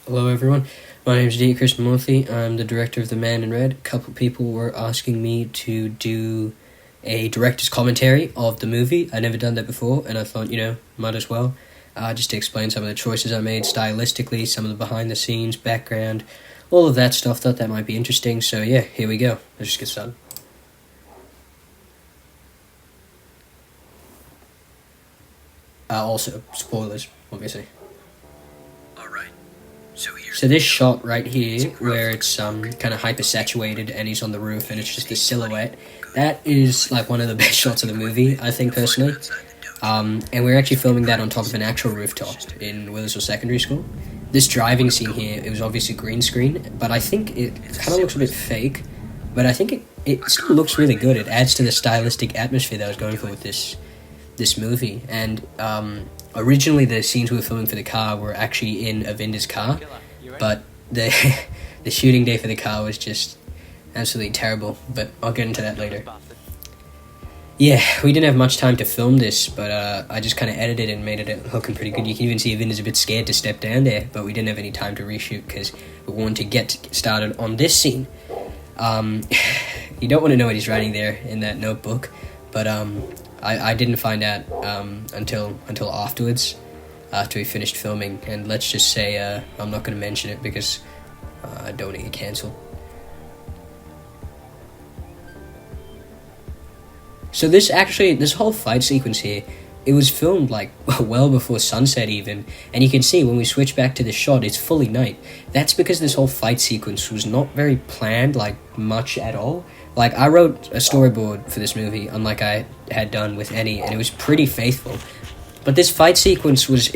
Hello everyone, my name is D. Krishnamurthy. I'm the director of The Man in Red. A couple people were asking me to do a director's commentary of the movie. I'd never done that before, and I thought, might as well. Just to explain some of the choices I made stylistically, some of the behind the scenes, background, all of that stuff. Thought that might be interesting, so yeah, here we go. Let's just get started. Also, spoilers, obviously. So this shot right here, where it's kind of hyper saturated and he's on the roof and it's just a silhouette, that is like one of the best shots of the movie, I think personally. And we're actually filming that on top of an actual rooftop in Willersville Secondary School. This driving scene here, it was obviously green screen, but I think it kind of looks a bit fake. But I think it still looks really good. It adds to the stylistic atmosphere that I was going for with this movie. And originally the scenes we were filming for the car were actually in Avinder's car, but the shooting day for the car was just absolutely terrible, but I'll get into that later. Yeah, we didn't have much time to film this, but I just kind of edited and made it looking pretty good. You can even see Avinder's a bit scared to step down there, but we didn't have any time to reshoot because we wanted to get started on this scene. You don't want to know what he's writing there in that notebook, but I didn't find out until afterwards, after we finished filming, and let's just say I'm not going to mention it because I don't want to get cancelled. So this whole fight sequence here, it was filmed like well before sunset even, and you can see when we switch back to the shot, it's fully night. That's because this whole fight sequence was not very planned, like much at all. Like, I wrote a storyboard for this movie, unlike I had done with any, and it was pretty faithful. But this fight sequence was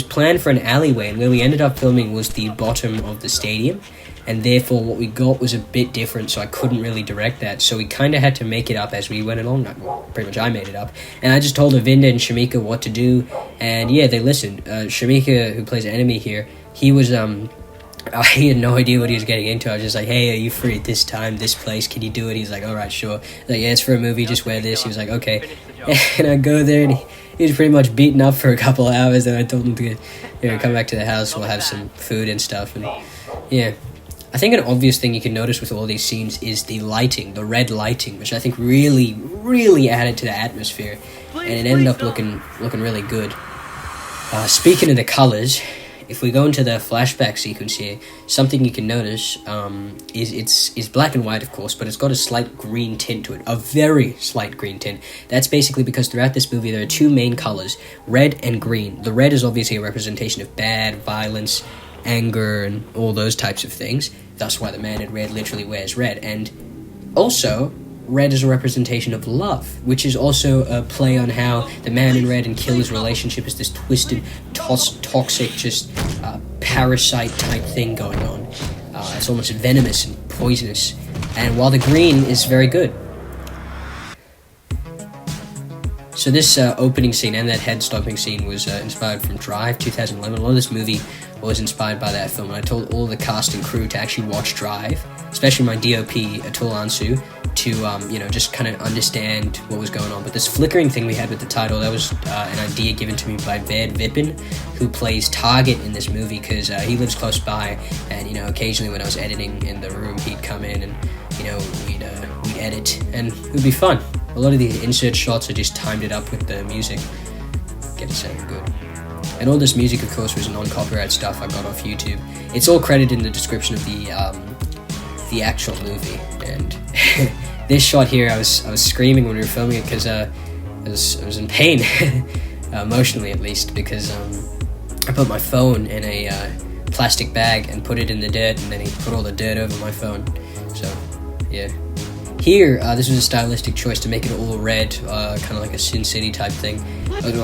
planned for an alleyway, and where we ended up filming was the bottom of the stadium, and therefore what we got was a bit different, so I couldn't really direct that. So we kind of had to make it up as we went along. Pretty much I made it up. And I just told Avinder and Shamika what to do, and yeah, they listened. Shamika, who plays Enemy here, he was, he had no idea what he was getting into. I was just like, hey, are you free at this time, this place? Can you do it? He's like, alright, sure. Like, yeah, it's for a movie, just wear this. He was like, okay. And I go there, and he was pretty much beaten up for a couple of hours, and I told him to come back to the house, we'll have some food and stuff. And yeah. I think an obvious thing you can notice with all these scenes is the lighting, the red lighting, which I think really, really added to the atmosphere, and it ended up looking really good. Speaking of the colors, if we go into the flashback sequence here, something you can notice is it's black and white, of course, but it's got a slight green tint to it, a very slight green tint. That's basically because throughout this movie there are two main colors, red and green. The red is obviously a representation of bad, violence, anger, and all those types of things. That's why the man in red literally wears red. And also, red is a representation of love, which is also a play on how the man in red and Killer's relationship is this twisted, toxic, just parasite type thing going on. It's almost venomous and poisonous. And while the green is very good. So this opening scene and that head-stopping scene was inspired from Drive 2011. A lot of this movie was inspired by that film, and I told all the cast and crew to actually watch Drive, especially my DOP, Atul Ansu, to just kind of understand what was going on. But this flickering thing we had with the title, that was an idea given to me by Ved Vipin, who plays Target in this movie, because he lives close by, and occasionally when I was editing in the room, he'd come in and we'd edit, and it would be fun. A lot of these insert shots, I just timed it up with the music, get it sounding good. And all this music, of course, was non-copyright stuff I got off YouTube. It's all credited in the description of the actual movie. And this shot here, I was screaming when we were filming it because I was in pain, emotionally at least, because I put my phone in a plastic bag and put it in the dirt, and then he put all the dirt over my phone. So, yeah. Here, this was a stylistic choice to make it all red, kind of like a Sin City type thing.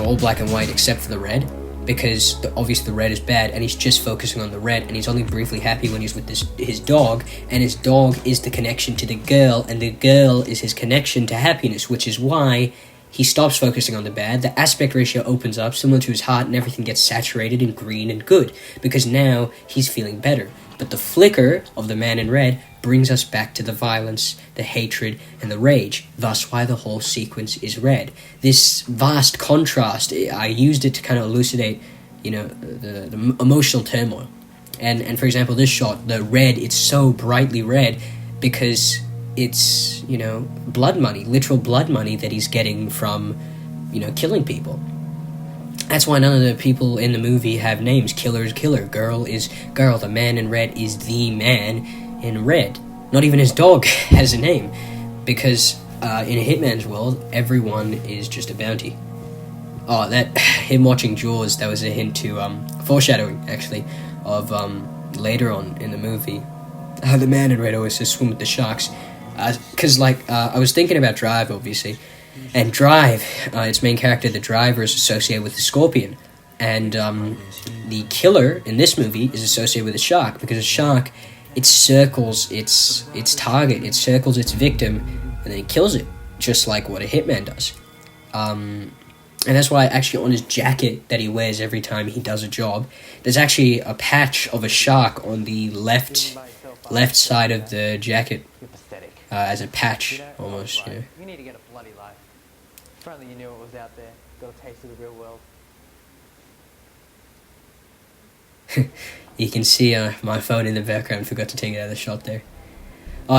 All black and white except for the red, because obviously the red is bad, and he's just focusing on the red, and he's only briefly happy when he's with his dog, and his dog is the connection to the girl, and the girl is his connection to happiness, which is why he stops focusing on the bad. The aspect ratio opens up, similar to his heart, and everything gets saturated in green and good, because now he's feeling better. But the flicker of the man in red brings us back to the violence, the hatred, and the rage, thus why the whole sequence is red. This vast contrast, I used it to kind of elucidate, the emotional turmoil. And for example, this shot, the red, it's so brightly red because it's, you know, blood money, literal blood money that he's getting from, you know, killing people. That's why none of the people in the movie have names. Killer is killer, girl is girl, the man in red is the man in red. Not even his dog has a name, because in a hitman's world, everyone is just a bounty. Oh, that him watching Jaws, that was a hint to foreshadowing, actually, of later on in the movie. How the man in red always says swim with the sharks. Because, I was thinking about Drive, obviously. And Drive, its main character, the driver, is associated with the scorpion. And the killer in this movie is associated with a shark, because a shark, it circles its target, it circles its victim, and then it kills it, just like what a hitman does. And that's why actually on his jacket that he wears every time he does a job, there's actually a patch of a shark on the left side of the jacket, as a patch, almost, you know. You need to get a bloody life. If only you knew what was out there, got a taste of the real world. You can see my phone in the background, forgot to take it out of the shot there.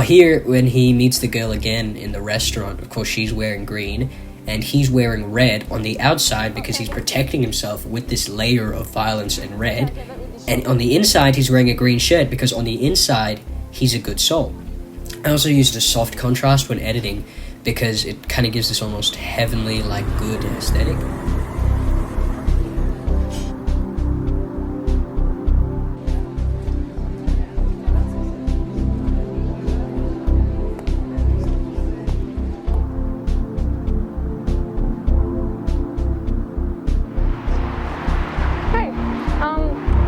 Here, when he meets the girl again in the restaurant, of course she's wearing green, and he's wearing red on the outside because he's protecting himself with this layer of violence and red. And on the inside, he's wearing a green shirt because on the inside, he's a good soul. I also used a soft contrast when editing because it kind of gives this almost heavenly, like, good aesthetic.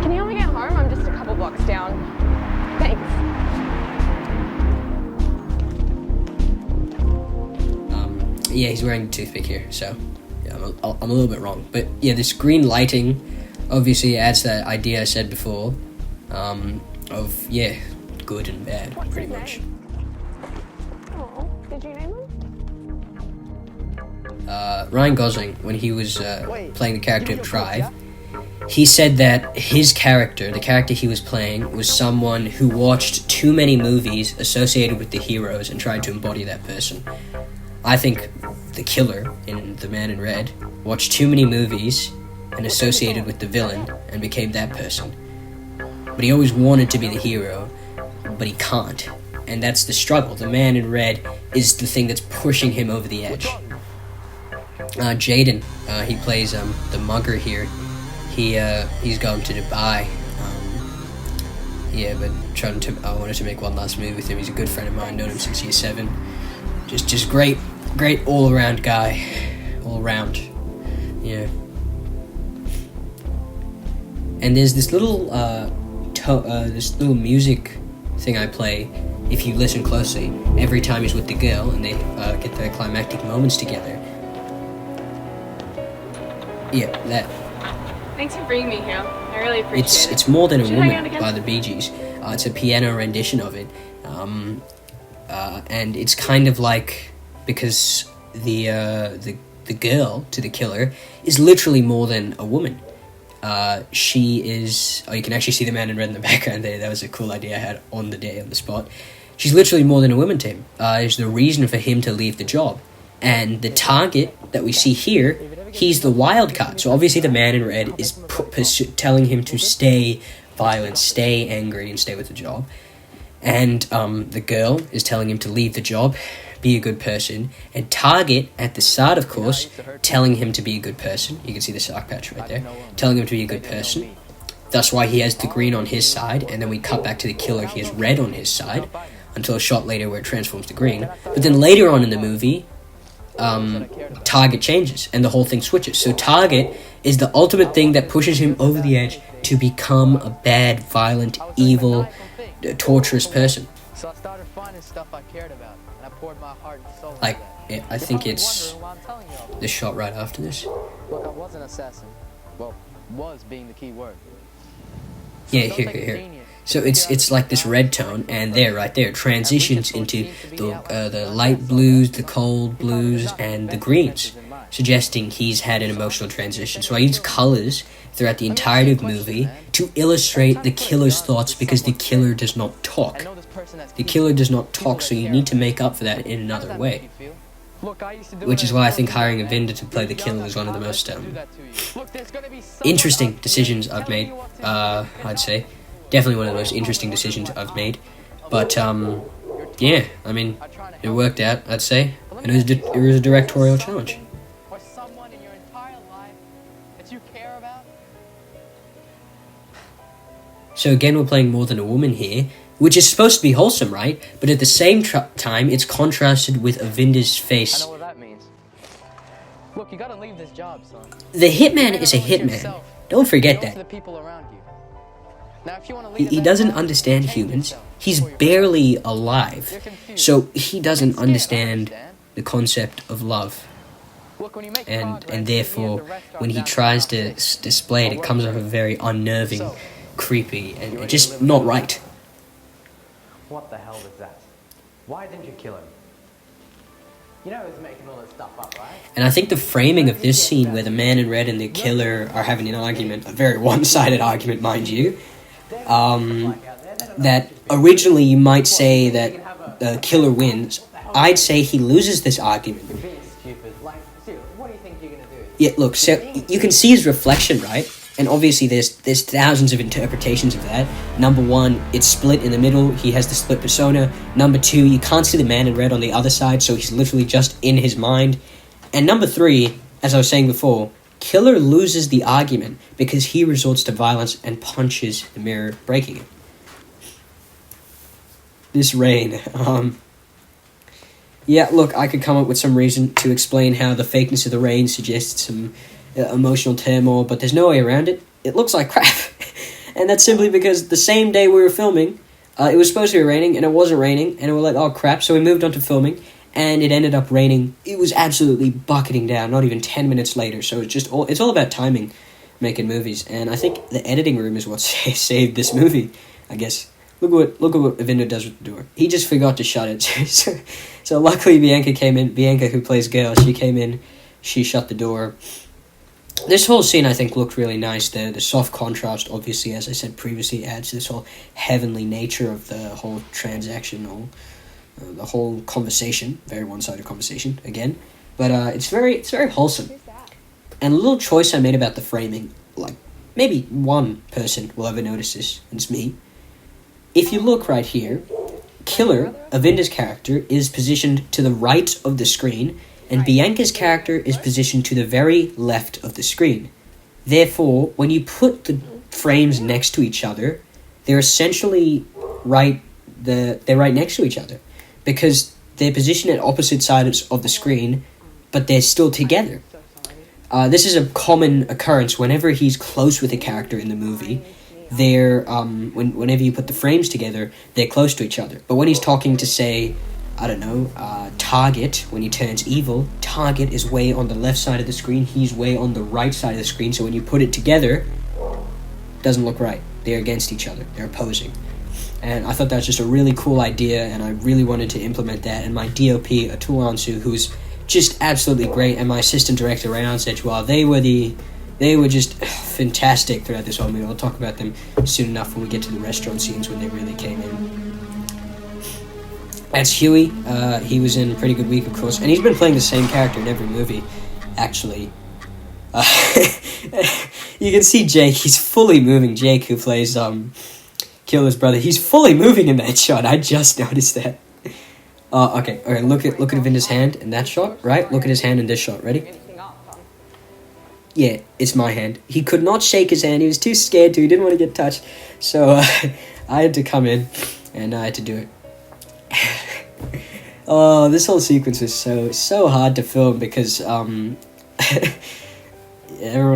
Can you help me get home? I'm just a couple blocks down. Thanks. Yeah, he's wearing a toothpick here, so yeah, I'm a little bit wrong. But yeah, this green lighting obviously adds that idea I said before, of, yeah, good and bad, pretty much. Oh, did you name him? Ryan Gosling, when he was playing the character of Drive, he said that his character, the character he was playing, was someone who watched too many movies associated with the heroes and tried to embody that person. I think the killer in The Man in Red watched too many movies and associated with the villain and became that person. But he always wanted to be the hero, but he can't. And that's the struggle. The Man in Red is the thing that's pushing him over the edge. Jaden, he plays the mugger here. He's going to Dubai. But I wanted to make one last movie with him. He's a good friend of mine, known him since year 7. Just great all-around guy. All around. Yeah. And there's this little music thing I play, if you listen closely, every time he's with the girl and they get their climactic moments together. Yeah, that. Thanks for bringing me here. I really appreciate it. It's More Than a Should we hang out Woman again? by the Bee Gees. It's a piano rendition of it. And it's kind of like, because the girl to the killer is literally more than a woman. She is... Oh, you can actually see the Man in Red in the background there. That was a cool idea I had on the spot. She's literally more than a woman to him. Is the reason for him to leave the job. And the target that we see here, he's the wild card. So obviously the Man in Red is telling him to stay violent, stay angry, and stay with the job. And the girl is telling him to leave the job, be a good person. And Target, at the start, of course, telling him to be a good person. You can see the sock patch right there. Telling him to be a good person. That's why he has the green on his side. And then we cut back to the killer. He has red on his side. Until a shot later where it transforms to green. But then later on in the movie, Target changes. And the whole thing switches. So Target is the ultimate thing that pushes him over the edge to become a bad, violent, evil, torturous person. So I started finding stuff I cared about, and I poured my heart and soul Like, into that. I think it's Wondering why I'm telling you all the shot right after this. Look, I was an assassin. Well, was being the key word. Yeah, Don't here, take a here. genius So it's like this red tone, and there, right there, transitions into the light blues, the cold blues, and the greens, suggesting he's had an emotional transition. So I use colors throughout the entirety of the movie to illustrate the killer's thoughts, because the killer does not talk. The killer does not talk, so you need to make up for that in another way. Which is why I think hiring a vendor to play the killer was one of the most interesting decisions I've made, I'd say. Definitely one of the most interesting decisions I've made. But, yeah, I mean, it worked out, I'd say. And it was a directorial challenge. Or someone in your entire life that you care about. So again, we're playing More Than a Woman here, which is supposed to be wholesome, right? But at the same time, it's contrasted with Avinder's I face. know what that means. Look, you gotta leave this job, son. The hitman is a hitman. Don't forget To the that. people around you. Now, if you want to He doesn't understand humans. He's barely alive. So he doesn't understand the concept of love. And therefore, when he tries to display it, it comes off very unnerving, creepy, and just not right. What the hell was that? Why didn't you kill him? You know he's making all this stuff up, right? And I think the framing of this scene, where the man in red and the killer are having an argument, a very one-sided argument, mind you, that originally you might say that the killer wins. I'd say he loses this argument. You're being stupid. Like, seriously, what do you think you're gonna do? Yeah, look, so you can see his reflection, right? And obviously there's thousands of interpretations of that. Number one, it's split in the middle. He has the split persona. Number two, you can't see the man in red on the other side, so he's literally just in his mind. And number three, as I was saying before, killer loses the argument because he resorts to violence and punches the mirror, breaking it. This rain, yeah, look, I could come up with some reason to explain how the fakeness of the rain suggests some emotional turmoil, but there's no way around it. It looks like crap. And that's simply because the same day we were filming, it was supposed to be raining, and it wasn't raining, and we were like, oh crap, so we moved on to filming, and it ended up raining. It was absolutely bucketing down, not even 10 minutes later, so it's all about timing, making movies, and I think the editing room is what saved this movie, I guess. Look at what Avinder does with the door. He just forgot to shut it. So luckily Bianca came in. Bianca, who plays Gail, she came in. She shut the door. This whole scene, I think, looked really nice. The soft contrast, obviously, as I said previously, adds to this whole heavenly nature of the whole transaction, the whole conversation. Very one-sided conversation, again. But it's very wholesome. And a little choice I made about the framing, like, maybe one person will ever notice this, and it's me. If you look right here, Killer, Avinder's character, is positioned to the right of the screen, and Bianca's character is positioned to the very left of the screen. Therefore, when you put the frames next to each other, they're essentially right next to each other, because they're positioned at opposite sides of the screen, but they're still together. This is a common occurrence whenever he's close with a character in the movie. They're whenever you put the frames together, they're close to each other. But when he's talking to, say, I don't know, Target, when he turns evil, Target is way on the left side of the screen, he's way on the right side of the screen, so when you put it together, it doesn't look right. They're against each other. They're opposing. And I thought that was just a really cool idea, and I really wanted to implement that. And my DOP, Atul Ansu, who's just absolutely great, and my assistant director, Rayhan Sejwal, they were just fantastic throughout this whole movie. I'll talk about them soon enough when we get to the restaurant scenes when they really came in. That's Huey. He was in Pretty Good Week, of course, and he's been playing the same character in every movie, actually. You can see Jake. He's fully moving. Jake, who plays Killer's brother, he's fully moving in that shot. I just noticed that. Okay. Look at Avinder's hand in that shot, right? Look at his hand in this shot. Ready? Yeah, it's my hand. He could not shake his hand. He was too scared to. He didn't want to get touched. So I had to come in, and I had to do it. Oh, this whole sequence was so hard to film because everyone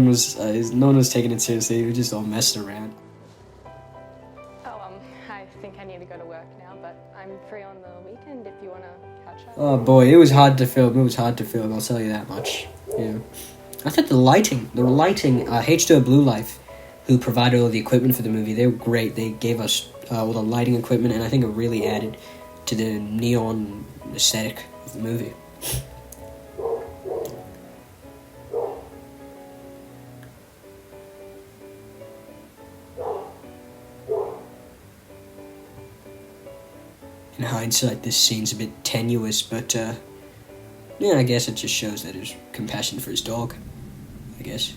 was no one was taking it seriously. We were just all messing around. Oh, I think I need to go to work now, but I'm free on the weekend if you want to catch up. Oh boy, it was hard to film. I'll tell you that much. Yeah. I thought the lighting, H2O Blue Life, who provided all the equipment for the movie. They were great. They gave us all the lighting equipment, and I think it really added to the neon aesthetic of the movie. In hindsight, this scene's a bit tenuous, but yeah, I guess it just shows that his compassion for his dog. I guess.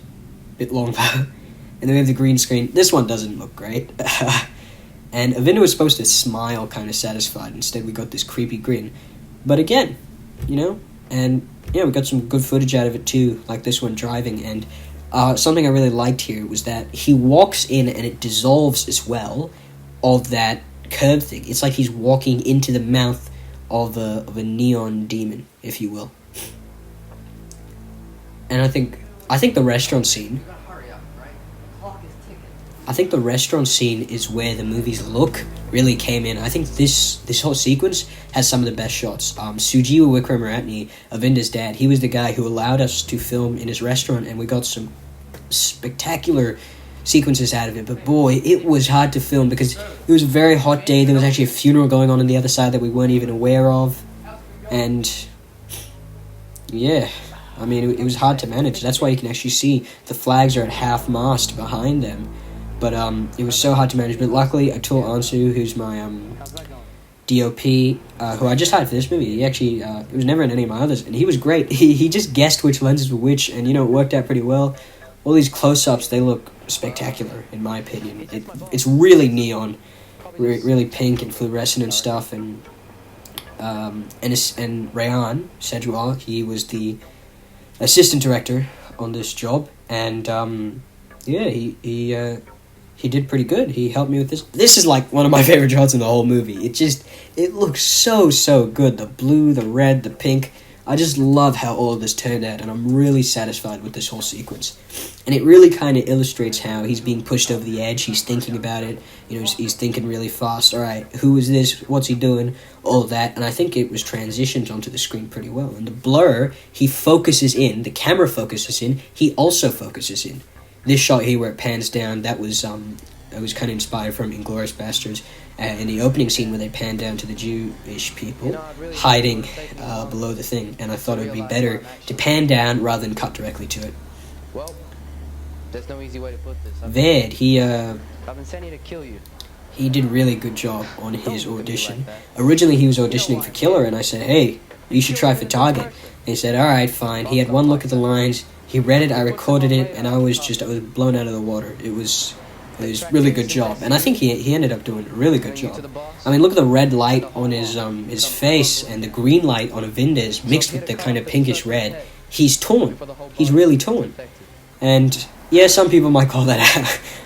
Bit long though. And then we have the green screen. This one doesn't look great. And Avinda was supposed to smile kind of satisfied. Instead, we got this creepy grin. But again, you know, and yeah, we got some good footage out of it too, like this one driving. And something I really liked here was that he walks in and it dissolves as well of that curve thing. It's like he's walking into the mouth of a neon demon, if you will. And I think the restaurant scene. I think the restaurant scene is where the movie's look really came in. I think this whole sequence has some of the best shots. Sujiwa Wikramaratne, Avinda's dad, he was the guy who allowed us to film in his restaurant, and we got some spectacular sequences out of it. But boy, it was hard to film because it was a very hot day. There was actually a funeral going on the other side that we weren't even aware of. And yeah, I mean, it was hard to manage. That's why you can actually see the flags are at half-mast behind them. But it was so hard to manage. But luckily, Atul Ansu, who's my DOP, who I just hired for this movie, he actually, it was never in any of my others, and he was great. He just guessed which lenses were which, and, you know, it worked out pretty well. All these close-ups, they look spectacular, in my opinion. It's really neon, really pink and fluorescent and stuff, and Rayan Sejwal, he was the assistant director on this job, and yeah, he did pretty good. He helped me with this. This is like one of my favorite shots in the whole movie. It looks so good. The blue, the red, the pink. I just love how all of this turned out, and I'm really satisfied with this whole sequence. And it really kind of illustrates how he's being pushed over the edge. He's thinking about it. You know, he's thinking really fast. All right, who is this? What's he doing? All of that. And I think it was transitioned onto the screen pretty well. And the blur, he focuses in. The camera focuses in. He also focuses in. This shot here where it pans down, that was kind of inspired from Inglourious Basterds. In the opening scene where they pan down to the Jewish people hiding below the thing, and I thought it would be better to pan down rather than cut directly to it. Well, there's no easy way to put this. Ved, I've been sending to kill you. He did a really good job on his audition. Originally he was auditioning for Killer, and I said, hey, you should try for Target. And he said, alright, fine. He had one look at the lines, he read it, I recorded it, and I was blown out of the water. It was a really good job, and I think he ended up doing a really good job. I mean, look at the red light on his face and the green light on Avinda's mixed with the kind of pinkish red. He's torn. He's really torn. And yeah, some people might call that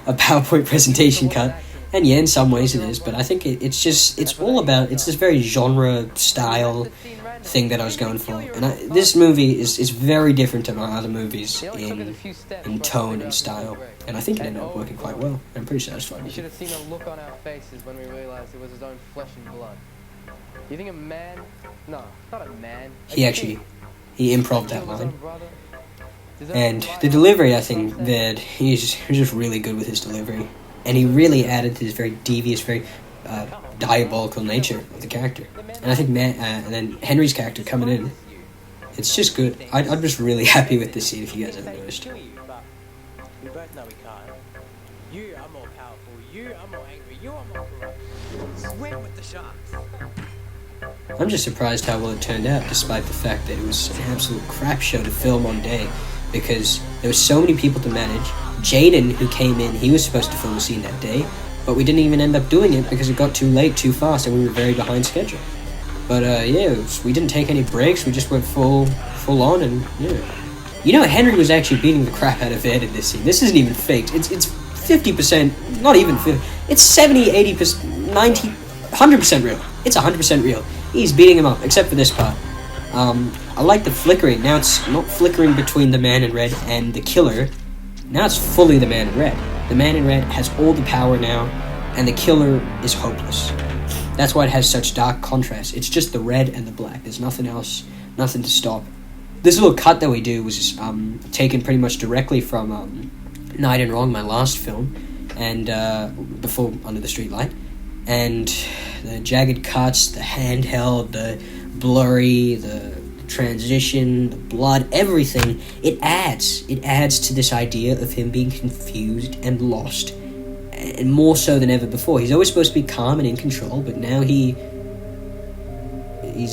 a PowerPoint presentation cut, and yeah, in some ways it is, but I think it's this very genre style thing that I was going for. And this movie is very different to my other movies in tone and style, and I think it ended up working quite well. I'm pretty satisfied You with should it. have seen the look on our faces when we realized it was his own flesh and blood. You think a man? No, not a man. He improv that line. And the delivery, I think that he's just really good with his delivery, and he really added to this very devious, very diabolical nature of the character. And I think and then Henry's character coming in, it's just good. I'm just really happy with this scene, if you guys haven't noticed. We both know we can't. You are more powerful, you are more angry, you are more corrupt. Swim with the sharks. I'm just surprised how well it turned out, despite the fact that it was an absolute crap show to film on day, because there were so many people to manage. Jaden, who came in, he was supposed to film a scene that day, but we didn't even end up doing it because it got too late, too fast, and we were very behind schedule. But yeah, we didn't take any breaks, we just went full on, and yeah. You know, Henry was actually beating the crap out of Ed in this scene. This isn't even faked. It's 50%, not even 50, it's 70, 80%, 90, 100% real. It's 100% real. He's beating him up, except for this part. I like the flickering. Now it's not flickering between the man in red and the killer. Now it's fully the man in red. The man in red has all the power now, and the killer is hopeless. That's why it has such dark contrast. It's just the red and the black. There's nothing else, nothing to stop. This little cut that we do was taken pretty much directly from Night and Wrong, my last film, and before Under the Streetlight, and the jagged cuts, the handheld, the blurry, the transition, the blood, everything, it adds to this idea of him being confused and lost, and more so than ever before. He's always supposed to be calm and in control, but now he's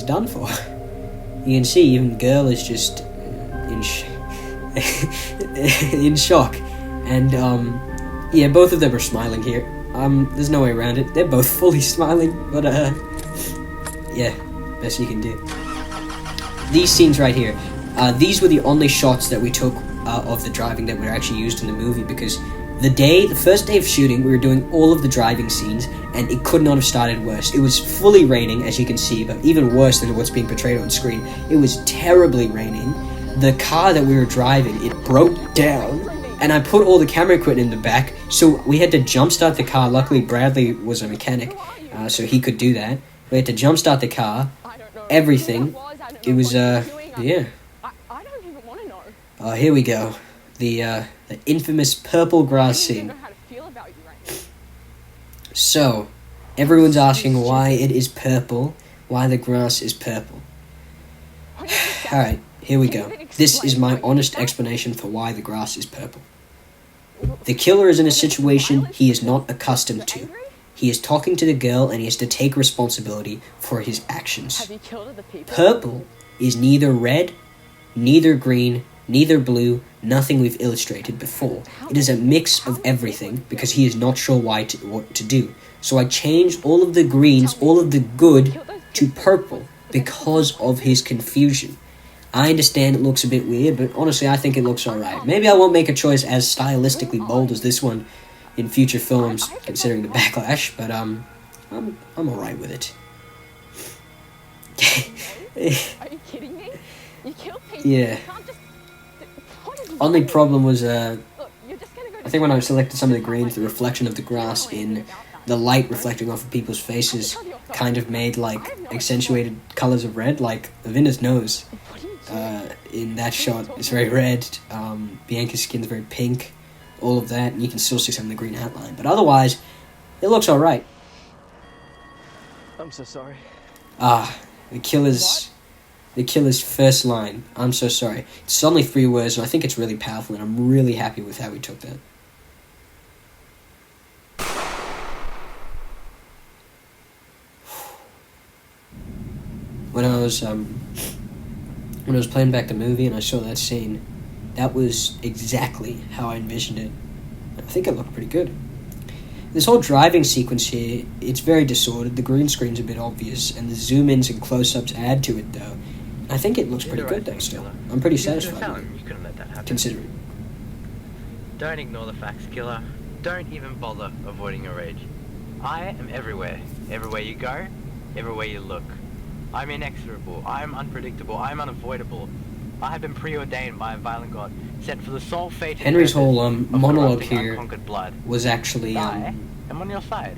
done for. You can see even the girl is just in shock, and yeah, both of them are smiling here. There's no way around it. They're both fully smiling, but yeah, best you can do. These scenes right here, these were the only shots that we took of the driving that were actually used in the movie, because the first day of shooting, we were doing all of the driving scenes, and it could not have started worse. It was fully raining, as you can see, but even worse than what's being portrayed on screen. It was terribly raining. The car that we were driving, it broke down, and I put all the camera equipment in the back, so we had to jumpstart the car. Luckily, Bradley was a mechanic, so he could do that. We had to jumpstart the car, everything. It was, yeah. I don't even want to know. Here we go. The infamous purple grass scene. How to feel about you right now. So, everyone's asking why it is purple, why the grass is purple. Alright, here we go. This is my honest explanation for why the grass is purple. The killer is in a situation he is not accustomed to. He is talking to the girl and he has to take responsibility for his actions. Have you killed other people? Purple is neither red, neither green, neither blue, nothing we've illustrated before. It is a mix of everything because he is not sure what to do. So I changed all of the greens, all of the good, to purple because of his confusion. I understand it looks a bit weird, but honestly I think it looks alright. Maybe I won't make a choice as stylistically bold as this one in future films, considering the backlash, but I'm alright with it. Are you kidding me? You killed people. Yeah. You can't just... What is Only wrong? problem was, Look, you're just gonna go I think when I selected some of the greens, the reflection of the grass in the light reflecting off of people's faces kind of made, like, accentuated colours of red, like Vinda's nose. What are you doing? In that shot, it's very red, Bianca's skin's very pink, all of that, and you can still see some of the green outline. But otherwise, it looks alright. I'm so sorry. The killer's first line, I'm so sorry. It's only 3 words, and I think it's really powerful, and I'm really happy with how we took that. When I was playing back the movie and I saw that scene, that was exactly how I envisioned it. I think it looked pretty good. This whole driving sequence here, it's very disordered. The green screen's a bit obvious, and the zoom-ins and close-ups add to it, though. I think it looks pretty good, though, still. I'm pretty satisfied with You couldn't let that happen. it, considering. Don't ignore the facts, killer. Don't even bother avoiding your rage. I am everywhere. Everywhere you go, everywhere you look. I'm inexorable. I am unpredictable. I am unavoidable. I have been preordained by a violent god, sent for the sole fate. Henry's whole of monologue corrupting here unconquered blood. was actually I am on your side.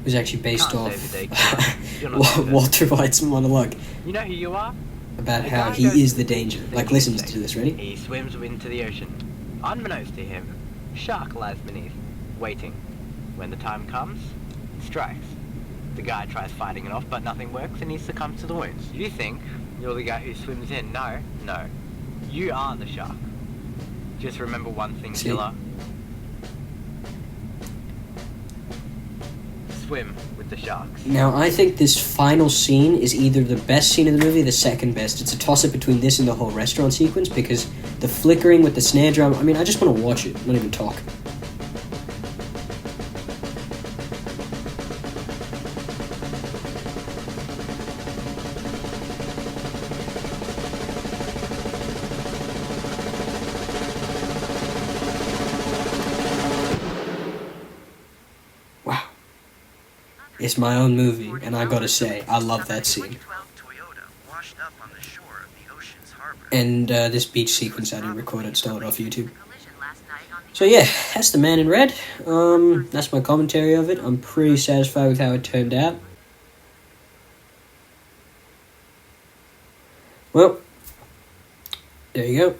based Can't off save the day, killer. You're not the Walter White's monologue You know who you are? about The how guy he goes is to the the danger. deep Like, sea listen state. to this, ready? He swims into the ocean. Unbeknownst to him, a shark lies beneath, waiting. When the time comes, it strikes. The guy tries fighting it off, but nothing works, and he succumbs to the wounds. You think you're the guy who swims in. No. You are the shark. Just remember one thing, See? killer. Swim with the sharks. Now, I think this final scene is either the best scene of the movie or the second best. It's a toss-up between this and the whole restaurant sequence, because the flickering with the snare drum, I mean, I just want to watch it, not even talk. Wow. It's my own movie, and I gotta say, I love that scene. And this beach sequence I didn't record, it stole it off YouTube. So yeah, that's The Man in Red. That's my commentary of it. I'm pretty satisfied with how it turned out. Well, there you go.